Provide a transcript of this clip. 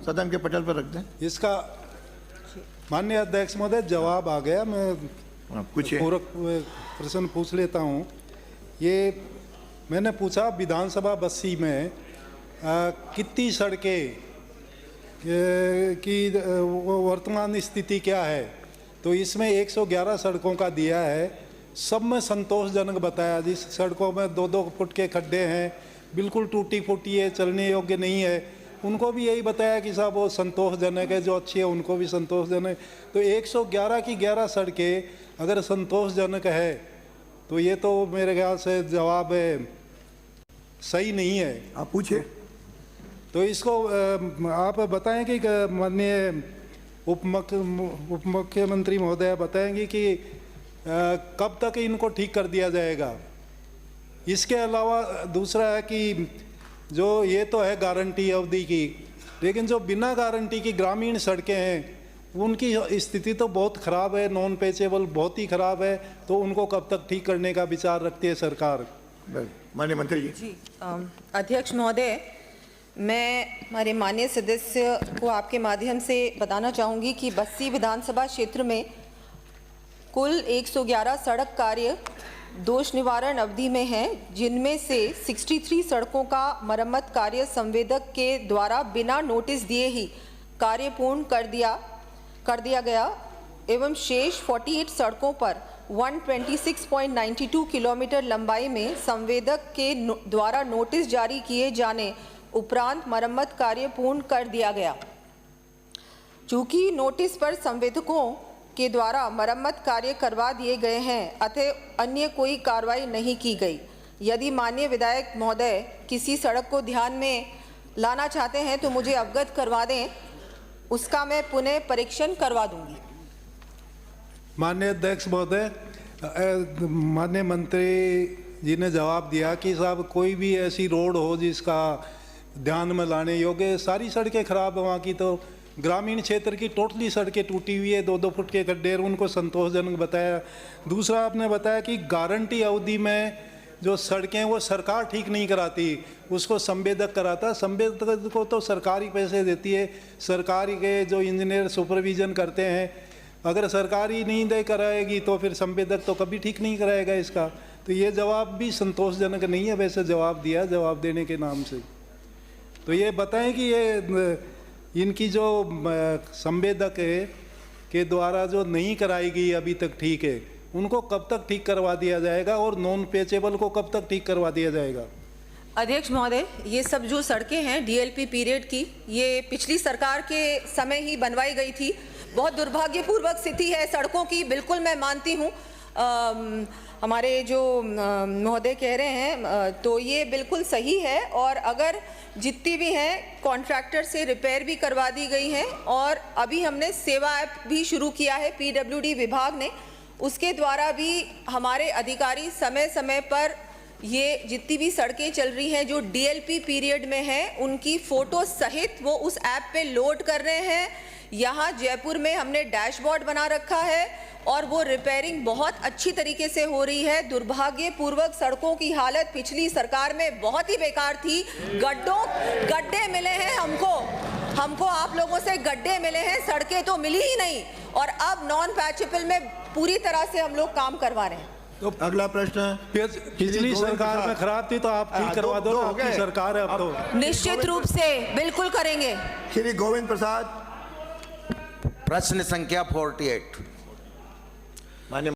सदन के पटल पर रख दें। इसका माननीय अध्यक्ष महोदय जवाब आ गया। मैं पूछिए। पूरक प्रश्न पूछ लेता हूँ। ये मैंने पूछा विधानसभा बस्सी में कितनी सड़कें की वर्तमान स्थिति क्या है, तो इसमें 111 सड़कों का दिया है। सब में संतोषजनक बताया। जिस सड़कों में 2-2 फुट के खड्डे हैं, बिल्कुल टूटी फूटी है, चलने योग्य नहीं है, उनको भी यही बताया कि साहब वो संतोषजनक है। जो अच्छी है उनको भी संतोषजनक। तो 111 की 11 सड़कें अगर संतोषजनक है तो ये तो मेरे ख्याल से जवाब सही नहीं है। आप पूछिए। तो इसको आप बताएं कि माननीय उप मुख्यमंत्री महोदय बताएंगे कि कब तक इनको ठीक कर दिया जाएगा। इसके अलावा दूसरा है कि जो ये तो है गारंटी अवधि की, लेकिन जो बिना गारंटी की ग्रामीण सड़कें हैं उनकी स्थिति तो बहुत ख़राब है, नॉन पेचेबल बहुत ही ख़राब है। तो उनको कब तक ठीक करने का विचार रखती है सरकार? माननीय मंत्री जी। अध्यक्ष महोदय, मैं हमारे माननीय सदस्य को आपके माध्यम से बताना चाहूँगी कि बस्सी विधानसभा क्षेत्र में कुल 111 सड़क कार्य दोष निवारण अवधि में हैं, जिनमें से 63 सड़कों का मरम्मत कार्य संवेदक के द्वारा बिना नोटिस दिए ही कार्य पूर्ण कर दिया गया एवं शेष 48 सड़कों पर 126.92 किलोमीटर लंबाई में संवेदक के द्वारा नोटिस जारी किए जाने उपरांत मरम्मत कार्य पूर्ण कर दिया गया। चूँकि नोटिस पर संवेदकों के द्वारा मरम्मत कार्य करवा दिए गए हैं, अतः अन्य कोई कार्रवाई नहीं की गई। यदि माननीय विधायक महोदय किसी सड़क को ध्यान में लाना चाहते हैं तो मुझे अवगत करवा दें, उसका मैं पुनः परीक्षण करवा दूंगी। माननीय अध्यक्ष महोदय, माननीय मंत्री जी ने जवाब दिया कि साहब कोई भी ऐसी रोड हो जिसका ध्यान में लाने योग्य, सारी सड़कें खराब है वहाँ की। तो ग्रामीण क्षेत्र की टोटली सड़कें टूटी हुई है, 2-2 फुट के गड्ढे, उनको संतोषजनक बताया। दूसरा आपने बताया कि गारंटी अवधि में जो सड़कें वो सरकार ठीक नहीं कराती, उसको संवेदक कराता। संवेदक को तो सरकार ही पैसे देती है, सरकार के जो इंजीनियर सुपरविजन करते हैं। अगर सरकार ही नहीं दे कराएगी तो फिर संवेदक तो कभी ठीक नहीं कराएगा इसका। तो ये जवाब भी संतोषजनक नहीं है। वैसे जवाब दिया जवाब देने के नाम से। तो ये बताएं कि ये इनकी जो संवेदक के द्वारा जो नहीं कराई गई अभी तक ठीक है, उनको कब तक ठीक करवा दिया जाएगा और नॉन पेचेबल को कब तक ठीक करवा दिया जाएगा? अध्यक्ष महोदय, ये सब जो सड़कें हैं डीएलपी पीरियड की, ये पिछली सरकार के समय ही बनवाई गई थी। बहुत दुर्भाग्यपूर्वक स्थिति है सड़कों की, बिल्कुल मैं मानती हूँ। हमारे जो महोदय कह रहे हैं तो ये बिल्कुल सही है। और अगर जितनी भी हैं कॉन्ट्रैक्टर से रिपेयर भी करवा दी गई हैं, और अभी हमने सेवा ऐप भी शुरू किया है पीडब्ल्यूडी विभाग ने, उसके द्वारा भी हमारे अधिकारी समय समय पर ये जितनी भी सड़कें चल रही हैं जो डीएलपी पीरियड में हैं, उनकी फ़ोटो सहित वो उस ऐप पे लोड कर रहे हैं। यहाँ जयपुर में हमने डैशबोर्ड बना रखा है और वो रिपेयरिंग बहुत अच्छी तरीके से हो रही है। दुर्भाग्यपूर्वक सड़कों की हालत पिछली सरकार में बहुत ही बेकार थी। गड्ढे मिले हैं हमको आप लोगों से गड्ढे मिले हैं, सड़कें तो मिली ही नहीं। और अब नॉन पैचेबल में पूरी तरह से हम लोग काम करवा रहे हैं। तो अगला प्रश्न, पिछली सरकार में खराब थी तो आप ठीक करवा दो। आपकी सरकार है अब तो। निश्चित रूप से बिल्कुल करेंगे। श्री गोविंद प्रसाद। प्रश्न संख्या 48। माननीय